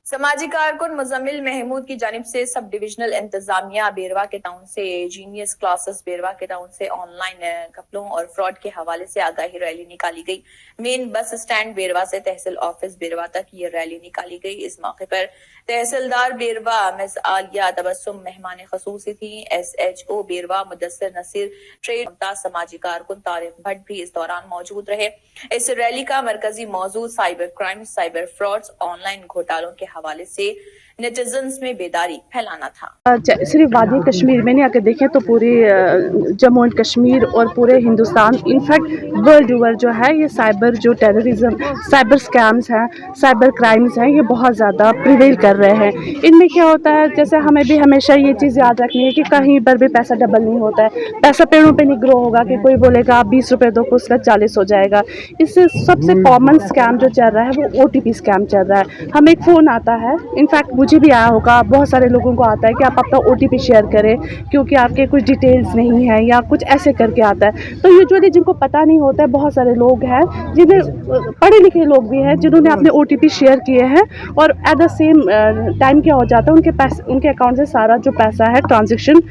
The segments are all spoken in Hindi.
समाजी कारकुन मुजम्मिल महमूद की जानिब से सब डिविजनल इंतजामिया बेरवा के टाउन से जीनियस क्लासेस बेरवा के टाउन से ऑनलाइन घपलों और फ्रॉड के हवाले से आगाही रैली निकाली गई। मेन बस स्टैंड बेरवा से तहसील ऑफिस बेरवा तक ये रैली निकाली गई। इस मौके पर तहसीलदार बेरवा मिस आलिया तबस्सुम मेहमान खसूसी थी। SHO बेरवा मुदस्सिर नसीर, ट्रेड समाजी कारकुन तारिक भट्ट भी इस दौरान मौजूद रहे। इस रैली का मरकजी मौजू cyber crime, cyber frauds, online घोटालों के हवाले से नेटिजन्स में बेदारी फैलाना था। सिर्फ वादी कश्मीर में नहीं, अगर देखें तो पूरे जम्मू एंड कश्मीर और पूरे हिंदुस्तान, इनफैक्ट वर्ल्ड ओवर जो है ये साइबर जो टेररिज्म, साइबर स्कैम्स हैं, साइबर क्राइम्स हैं, ये बहुत ज़्यादा प्रिवेल कर रहे हैं। इनमें क्या होता है, जैसे हमें भी हमेशा ये चीज़ याद रखनी है कि कहीं पर भी पैसा डबल नहीं होता है। पैसा पेड़ों पे नहीं ग्रो होगा कि कोई बोलेगा आप 20 रुपये दो, उसका 40 हो जाएगा। इससे सबसे कॉमन स्कैम जो चल रहा है वो OTP स्कैम चल रहा है। हमें एक फ़ोन आता है, इनफैक्ट मुझे भी आया होगा, बहुत सारे लोगों को आता है कि आप अपना OTP शेयर करें क्योंकि आपके कुछ डिटेल्स नहीं है या कुछ ऐसे करके आता है। तो यूजुअली जिनको पता नहीं होता है, बहुत सारे लोग हैं जिन्हें, पढ़े लिखे लोग भी हैं जिन्होंने अपने OTP शेयर किए हैं और एट द सेम टाइम क्या हो जाता है, उनके पैसे, उनके अकाउंट से सारा जो पैसा है ट्रांजेक्शन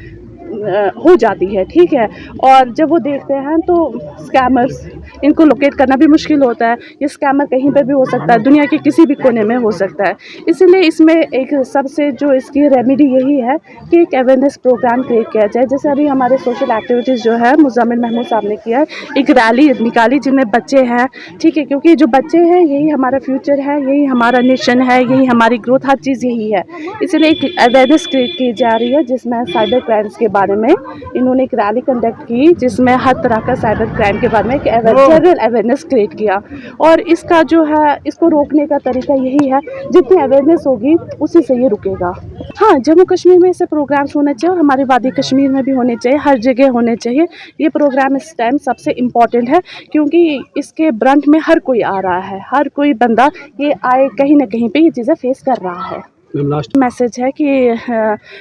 हो जाती है, ठीक है। और जब वो देखते हैं तो स्कैमर्स, इनको लोकेट करना भी मुश्किल होता है। ये स्कैमर कहीं पर भी हो सकता है, दुनिया के किसी भी कोने में हो सकता है। इसलिए इसमें एक सबसे जो इसकी रेमेडी यही है कि एक अवेयरनेस प्रोग्राम क्रिएट किया जाए। जैसे अभी हमारे सोशल एक्टिविटीज़ जो है मुज़म्मिल महमूद साहब ने किया है, एक रैली निकाली जिनमें बच्चे हैं, ठीक है, क्योंकि जो बच्चे हैं यही हमारा फ्यूचर है, यही हमारा नेशन है, यही हमारी ग्रोथ, हर चीज़ यही है। इसलिए एक अवेयरनेस क्रिएट की जा रही है जिसमें साइबर क्राइम्स के बारे में इन्होंने एक रैली कंडक्ट की जिसमें हर तरह का साइबर क्राइम के बारे में एक जनरल अवेयरनेस क्रिएट किया। और इसका जो है, इसको रोकने का तरीका यही है, जितनी अवेयरनेस होगी उसी से ये रुकेगा। हाँ, जम्मू कश्मीर में ऐसे प्रोग्राम्स होने चाहिए और हमारे वादी कश्मीर में भी होने चाहिए, हर जगह होने चाहिए। ये प्रोग्राम इस टाइम सबसे इम्पॉर्टेंट है क्योंकि इसके ब्रंट में हर कोई आ रहा है, हर कोई बंदा ये आए कहीं ना कहीं पे ये चीज़ें फेस कर रहा है। लास्ट मैसेज है कि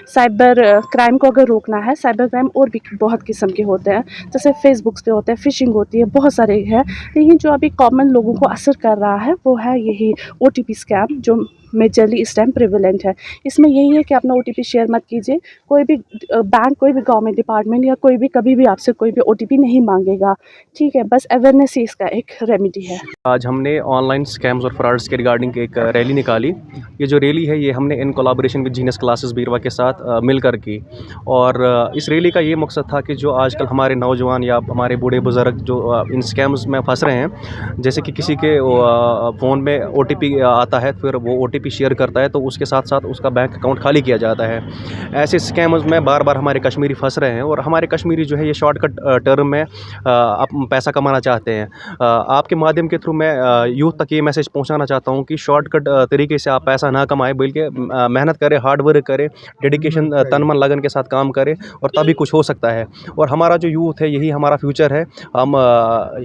साइबर क्राइम को अगर रोकना है, साइबर क्राइम और भी बहुत किस्म के होते हैं, जैसे फेसबुक पे होते हैं, फिशिंग होती है, बहुत सारे हैं, लेकिन जो अभी कॉमन लोगों को असर कर रहा है वो है यही OTP स्कैम जो मेजरली इस टाइम प्रिवेलेंट है। इसमें यही है कि अपना OTP शेयर मत कीजिए। कोई भी बैंक, कोई भी गवर्नमेंट डिपार्टमेंट या कोई भी कभी भी आपसे कोई भी OTP नहीं मांगेगा, ठीक है। बस अवेयरनेस ही इसका एक रेमेडी है। आज हमने ऑनलाइन स्कैम्स और फ्रॉड्स के रिगार्डिंग एक रैली निकाली। ये जो रैली है ये हमने in collaboration with genius classes Berwa के साथ मिलकर की। और इस रैली का ये मकसद था कि जो आजकल हमारे नौजवान या हमारे बूढ़े बुज़ुर्ग जो इन स्कैम्स में फंस रहे हैं, जैसे कि किसी के फ़ोन में OTP आता है, फिर वो OTP शेयर करता है तो उसके साथ साथ उसका बैंक अकाउंट खाली किया जाता है। ऐसे स्कैम्स में बार बार हमारे कश्मीरी फंस रहे हैं और हमारे कश्मीरी जो है ये शॉर्टकट टर्म में आप पैसा कमाना चाहते हैं। आपके माध्यम के थ्रू मैं यूथ तक ये मैसेज पहुंचाना चाहता हूं कि शॉर्टकट तरीके से आप पैसा ना कमाएं, बल्कि मेहनत करें, हार्ड वर्क करें, डेडिकेशन, तन मन लगन के साथ काम करें और तभी कुछ हो सकता है। और हमारा जो यूथ है यही हमारा फ्यूचर है। हम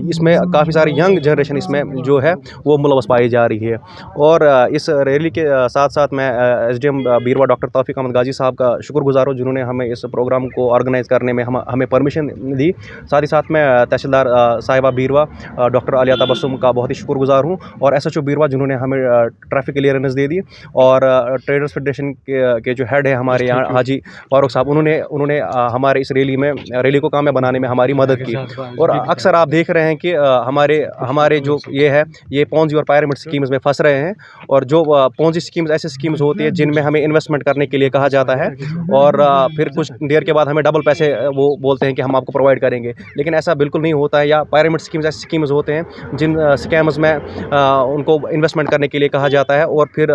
इसमें काफ़ी सारी यंग जनरेशन इसमें जो है वो मुलवस पाई जा रही है। और इस रैली के साथ साथ मैं SDM बेरवा डॉक्टर तौफीक अहमद गाजी साहब का शुक्रगुजार हूँ जिन्होंने हमें इस प्रोग्राम को ऑर्गेनाइज़ करने में हमें परमिशन दी। साथ ही साथ मैं तहसीलदार साहिबा बेरवा डॉक्टर आलिया तबस्सुम का बहुत ही शुक्रगुजार हूँ और SHO बेरवा जिन्होंने हमें ट्रैफिक क्लियरेंस दे दी। और ट्रेडर्स फेडरेशन के जो हेड है हमारे यहाँ हाजी फारूक साहब, उन्होंने हमारे इस रैली को कामयाब बनाने में हमारी मदद की। और अक्सर आप देख रहे हैं कि हमारे जो ये पोंजी और पायरामिड स्कीम्स में फंस रहे हैं। और जो पोंजी स्कीम्स ऐसी स्कीम्स होती है जिनमें हमें इन्वेस्टमेंट करने के लिए कहा जाता है और फिर कुछ देर के बाद हमें डबल पैसे वो बोलते हैं कि हम आपको प्रोवाइड करेंगे, लेकिन ऐसा बिल्कुल नहीं होता है। या पायरामिड स्कीम्स ऐसी स्कीम्स होते हैं जिन स्कैम्स में उनको इन्वेस्टमेंट करने के लिए कहा जाता है और फिर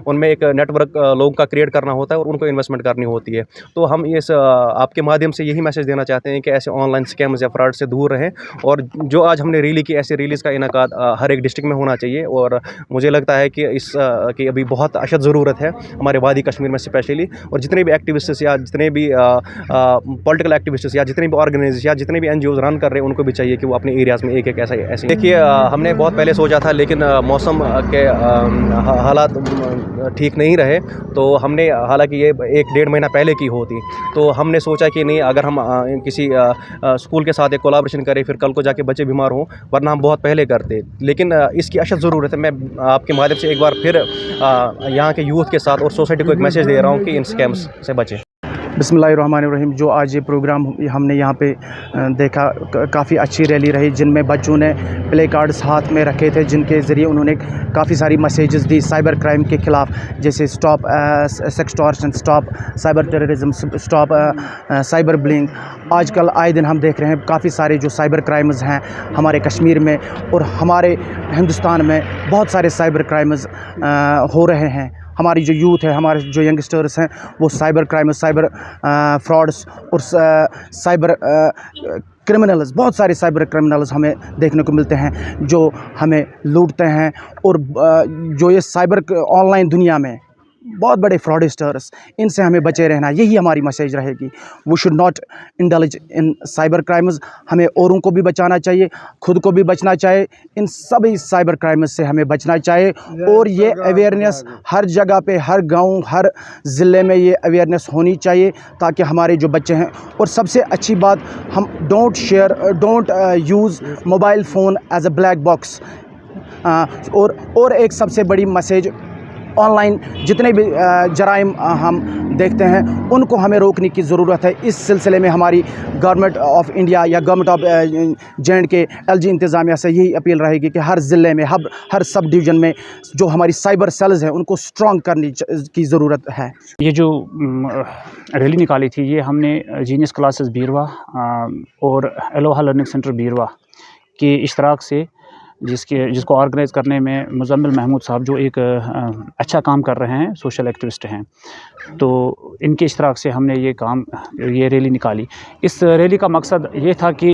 उनमें एक नेटवर्क लोगों का क्रिएट करना होता है और उनको इन्वेस्टमेंट करनी होती है। तो हम इस आपके माध्यम से यही मैसेज देना चाहते हैं कि ऐसे ऑनलाइन स्कैम्स या फ्रॉड से दूर रहें। और जो आज हमने रैली की, ऐसे रैलीज़ का इनेकाद हर एक डिस्ट्रिक्ट में होना चाहिए। और मुझे लगता है कि की अभी बहुत अशद ज़रूरत है हमारे वादी कश्मीर में स्पेशली। और जितने भी एक्टिविस्ट्स या जितने भी पॉलिटिकल एक्टिविस्ट्स या जितने भी ऑर्गेनाइजेशन या जितने भी NGOs रन कर रहे हैं, उनको भी चाहिए कि वो अपने एरियाज़ में एक ऐसे देखिए। हमने बहुत पहले सोचा था लेकिन मौसम के हालात ठीक नहीं रहे, तो हमने, हालांकि ये 1-1.5 महीना पहले की होती, तो हमने सोचा कि नहीं, अगर हम किसी स्कूल के साथ एक कोलैबोरेशन करें फिर कल को जाके बच्चे बीमार हों, वरना हम बहुत पहले करते। लेकिन इसकी अशद ज़रूरत है। मैं आपके माध्यम से एक बार फिर यहाँ के यूथ के साथ और सोसाइटी को एक मैसेज दे रहा हूँ कि इन स्कैम्स से बचें। बिस्मिल्लाहिर्रहमानिर्रहीम। जो आज ये प्रोग्राम हमने यहाँ पे देखा, काफ़ी अच्छी रैली रही, जिनमें बच्चों ने प्ले कार्ड्स हाथ में रखे थे, जिनके ज़रिए उन्होंने काफ़ी सारी मैसेजेस दी साइबर क्राइम के ख़िलाफ़, जैसे stop sextortion, stop cyber terrorism, stop cyber bullying. आजकल आए दिन हम देख रहे हैं काफ़ी सारे जो साइबर क्राइम्स हैं हमारे कश्मीर में और हमारे हिंदुस्तान में बहुत सारे साइबर क्राइम्स हो रहे हैं। हमारी जो यूथ है, हमारे जो यंगस्टर्स हैं, वो साइबर क्राइम, साइबर फ्रॉड्स और साइबर क्रिमिनल्स, बहुत सारे साइबर क्रिमिनल्स हमें देखने को मिलते हैं जो हमें लूटते हैं। और जो ये साइबर ऑनलाइन दुनिया में बहुत बड़े फ्रॉडस्टर्स, इनसे हमें बचे रहना, यही हमारी मैसेज रहेगी। We should not indulge in cyber crimes. हमें औरों को भी बचाना चाहिए, खुद को भी बचना चाहिए, इन सभी साइबर क्राइम्स से हमें बचना चाहिए। और ये अवेयरनेस हर जगह पे, हर गांव, हर ज़िले में ये अवेयरनेस होनी चाहिए, ताकि हमारे जो बच्चे हैं। और सबसे अच्छी बात, हम don't use mobile phone as a black box. और एक सबसे बड़ी मैसेज, ऑनलाइन जितने भी जराइम हम देखते हैं उनको हमें रोकने की ज़रूरत है। इस सिलसिले में हमारी गवर्नमेंट ऑफ इंडिया या गवर्नमेंट ऑफ J&K LG इंतज़ामिया से यही अपील रहेगी कि हर ज़िले में, हर सब डिवीज़न में जो हमारी साइबर सेल्स हैं उनको स्ट्रॉन्ग करने की ज़रूरत है। ये जो रैली निकाली थी, ये हमने जीनियस क्लासेस बीरवा और अलोहा लर्निंग सेंटर बीरवा के इश्तराक से, जिसको ऑर्गेनाइज़ करने में मुज़म्मिल महमूद साहब जो एक अच्छा काम कर रहे हैं, सोशल एक्टिविस्ट हैं, तो इनके इश्तराक से हमने ये रैली निकाली। इस रैली का मकसद ये था कि